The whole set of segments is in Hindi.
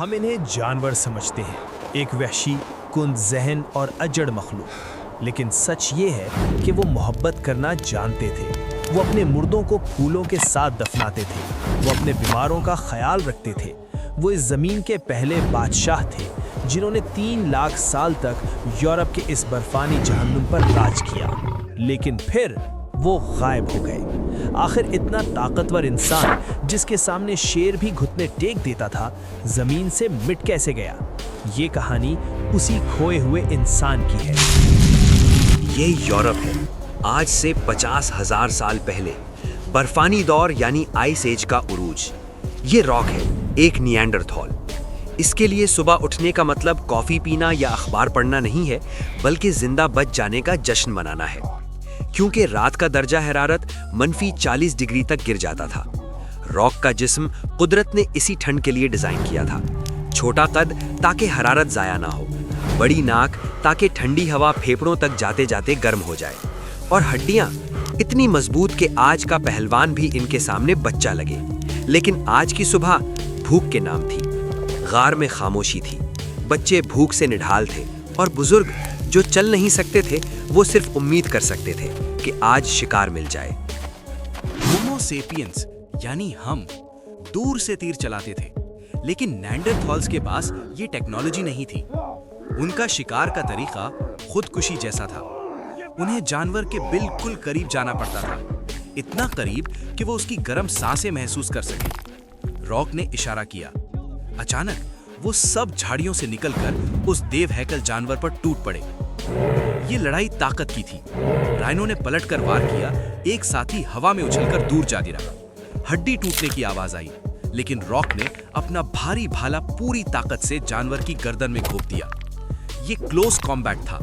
हम इन्हें जानवर समझते हैं, एक वहशी, कुंद ज़हन और अजड़ मखलूक। लेकिन सच ये है कि वो मोहब्बत करना जानते थे। वो अपने मुर्दों को फूलों के साथ दफनाते थे। वो अपने बीमारों का ख्याल रखते थे। वो इस ज़मीन के पहले बादशाह थे जिन्होंने 3 लाख साल तक यूरोप के इस बर्फानी जहन्नुम पर राज किया। लेकिन फिर वो गायब हो गए। आखिर इतना ताकतवर इंसान जिसके सामने शेर भी घुटने टेक देता था, ज़मीन से मिट कैसे गया? ये कहानी उसी खोए हुए इंसान की है। ये यूरोप है। आज से 50,000 साल पहले बर्फानी दौर यानी आइस एज का उरूज। ये रॉक है, एक निएंडरथॉल। इसके लिए सुबह उठने का मतलब कॉफी पीना या अखबार पढ़ना नहीं है, बल्कि जिंदा बच जाने का जश्न मनाना है। क्योंकि रात का दर्जा हरारत -40 डिग्री तक गिर जाता था। रॉक का जिस्म कुदरत ने इसी ठंड के लिए डिजाइन किया था। छोटा कद ताकि हरारत जाया ना हो, बड़ी नाक ताकि ठंडी हवा फेफड़ों तक जाते जाते गर्म हो जाए, और हड्डियां इतनी मजबूत कि आज का पहलवान भी इनके सामने बच्चा लगे। लेकिन आज की सुबह भूख के नाम थी। गार में खामोशी थी। बच्चे भूख से निढाल थे और बुजुर्ग जो चल नहीं सकते थे वो सिर्फ उम्मीद कर सकते थे कि आज शिकार मिल जाए। होमो सेपियंस यानी हम दूर से तीर चलाते थे, लेकिन नेंडरथॉल्स के पास ये टेक्नोलॉजी नहीं थी। उनका शिकार का तरीका खुदकुशी जैसा था। उन्हें जानवर के बिल्कुल करीब जाना पड़ता था, इतना करीब कि वो उसकी गर्म सांसें महसूस कर सके। रॉक ने इशारा किया। अचानक वो सब झाड़ियों से निकलकर उस देव हैकल जानवर पर टूट पड़े। ये लड़ाई ताकत की थी। राइनो ने पलटकर वार किया। एक साथी हवा में उछलकर दूर जा गिरा। हड्डी टूटने की आवाज आई, लेकिन रॉक ने अपना भारी भाला पूरी ताकत से जानवर की गर्दन में घोंप दिया। ये क्लोज कॉम्बैट था।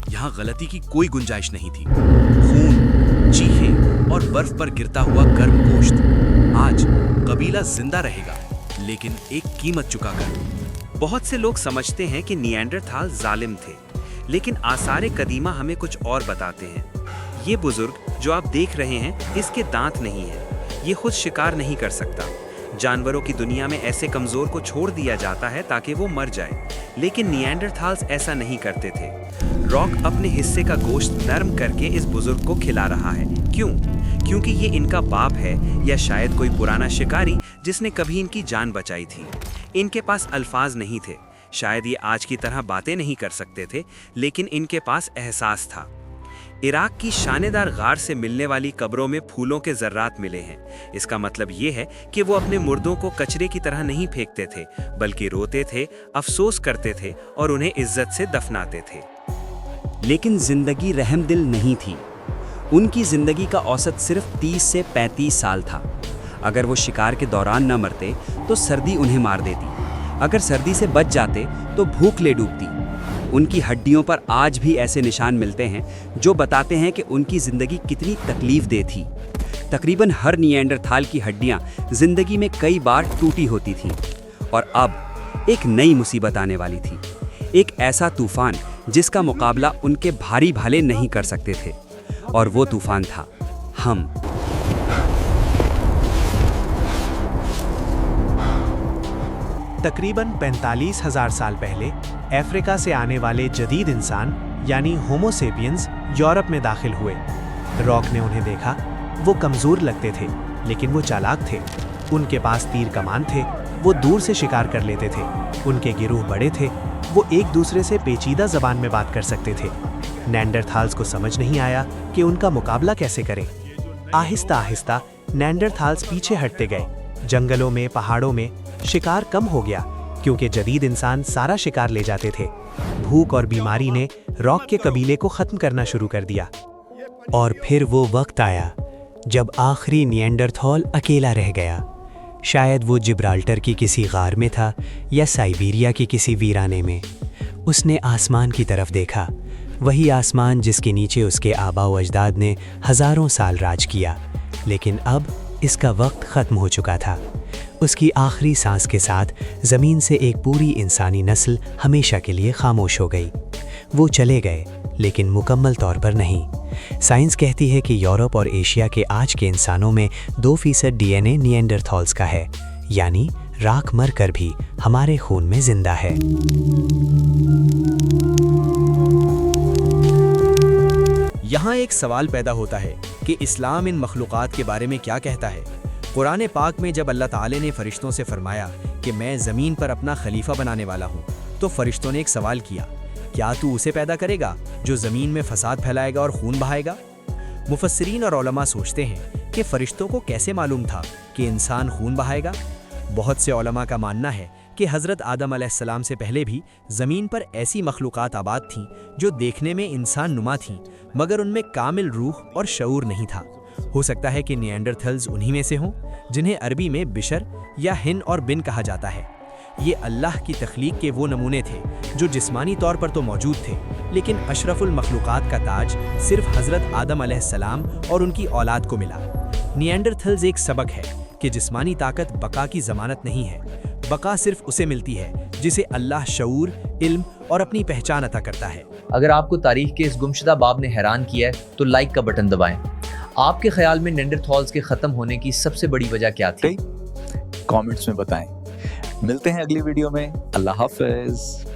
यहाँ गलती की कोई गुंजाइश नहीं थी। खून, चीखें और बर्फ पर गिरता हुआ गर्म गोश्त। आज कबीला जिंदा रहेगा, लेकिन एक कीमत चुकाकर। बहुत से लोग समझते हैं कि निएंडरथॉल जालिम थे, लेकिन आसार कदीमा हमें कुछ और बताते हैं। ये बुजुर्ग जो आप देख रहे हैं, इसके दांत नहीं है। ये खुद शिकार नहीं कर सकता। जानवरों की दुनिया में ऐसे कमजोर को छोड़ दिया जाता है ताकि वो मर जाए, लेकिन निएंडरथॉल्स ऐसा नहीं करते थे। रॉक अपने हिस्से का गोश्त नरम करके इस बुजुर्ग को खिला रहा है। क्यों? क्योंकि ये इनका बाप है, या शायद कोई पुराना शिकारी जिसने कभी इनकी जान बचाई थी। इनके पास अल्फाज नहीं थे। शायद ये आज की तरह बातें नहीं कर सकते थे, लेकिन इनके पास एहसास था। इराक की शानेदार गार से मिलने वाली कब्रों में फूलों के जर्रात मिले हैं। इसका मतलब ये है कि वो अपने मुर्दों को कचरे की तरह नहीं फेंकते थे, बल्कि रोते थे, अफसोस करते थे और उन्हें इज्जत से दफनाते थे। लेकिन जिंदगी रहमदिल नहीं थी। उनकी जिंदगी का औसत सिर्फ 30 से 35 साल था। अगर वो शिकार के दौरान न मरते तो सर्दी उन्हें मार देती। अगर सर्दी से बच जाते तो भूख ले डूबती। उनकी हड्डियों पर आज भी ऐसे निशान मिलते हैं जो बताते हैं कि उनकी जिंदगी कितनी तकलीफदेह थी। तकरीबन हर निएंडरथॉल की हड्डियां जिंदगी में कई बार टूटी होती थीं, और अब एक नई मुसीबत आने वाली थी। एक ऐसा तूफान जिसका मुकाबला उनके भारी भाले नहीं कर सकते थे, और वो तूफान था हम। तकरीबन 45,000 साल पहले अफ्रीका से आने वाले जदीद इंसान यानी होमो सेपियंस यूरोप में दाखिल हुए। रॉक ने उन्हें देखा। वो कमज़ोर लगते थे, लेकिन वो चालाक थे। उनके पास तीर कमान थे। वो दूर से शिकार कर लेते थे। उनके गिरोह बड़े थे। वो एक दूसरे से पेचीदा ज़बान में बात कर सकते थे। नेंडरथॉल्स को समझ नहीं आया कि उनका मुकाबला कैसे करें। आहिस्ता आहिस्ता नेंडरथॉल्स पीछे हटते गए। जंगलों में, पहाड़ों में शिकार कम हो गया, क्योंकि जदीद इंसान सारा शिकार ले जाते थे। भूख और बीमारी ने रॉक के कबीले को ख़त्म करना शुरू कर दिया। और फिर वो वक्त आया जब आखिरी निएंडरथॉल अकेला रह गया। शायद वो जिब्राल्टर की किसी गार में था या साइबेरिया की किसी वीराने में। उसने आसमान की तरफ देखा, वही आसमान जिसके नीचे उसके आबा व अजदाद ने हज़ारों साल राज किया। लेकिन अब इसका वक्त ख़त्म हो चुका था। उसकी आखिरी सांस के साथ ज़मीन से एक पूरी इंसानी नस्ल हमेशा के लिए खामोश हो गई। वो चले गए, लेकिन मुकम्मल तौर पर नहीं। साइंस कहती है कि यूरोप और एशिया के आज के इंसानों में 2% DNA निएंडरथॉल्स का है, यानी राख मर कर भी हमारे खून में जिंदा है। यहाँ एक सवाल पैदा होता है कि इस्लाम इन मखलूक़ात के बारे में क्या कहता है। कुरान पाक में जब अल्लाह ताला ने फरिश्तों से फरमाया कि मैं ज़मीन पर अपना खलीफा बनाने वाला हूँ, तो फरिश्तों ने एक सवाल किया, क्या तू उसे पैदा करेगा जो ज़मीन में फसाद फैलाएगा और खून बहाएगा? मुफस्सिरीन और उलमा सोचते हैं कि फरिश्तों को कैसे मालूम था कि इंसान खून बहाएगा। बहुत से उलमा का मानना है कि हज़रत आदम अलैहिस्सलाम से पहले भी ज़मीन पर ऐसी मखलूक़ात आबाद थीं जो देखने में इंसान नुमा थीं, मगर उनमें कामिल रूह और शऊर नहीं था। हो सकता है कि निएंडरथल्स उन्हीं में से हों, जिन्हें अरबी में बिशर या हिन और बिन कहा जाता है। ये अल्लाह की तख्लीक के वो नमूने थे जो जिस्मानी तौर पर तो मौजूद थे, लेकिन अशरफुल मखलूक़ात का ताज सिर्फ हज़रत आदम अलैहिस्सलाम और उनकी औलाद को मिला। निएंडरथल्स एक सबक है कि जिस्मानी ताकत बका की ज़मानत नहीं है। बका सिर्फ उसे मिलती है जिसे अल्लाह शऊर, इल्म और अपनी पहचान अता करता है। अगर आपको तारीख के इस गुमशुदा बाब ने हैरान किया है तो लाइक का बटन दबाएं। आपके ख्याल में नेंडरथॉल्स के ख़त्म होने की सबसे बड़ी वजह क्या थी? कमेंट्स में बताएं। मिलते हैं अगली वीडियो में। अल्लाह हाफ़िज़।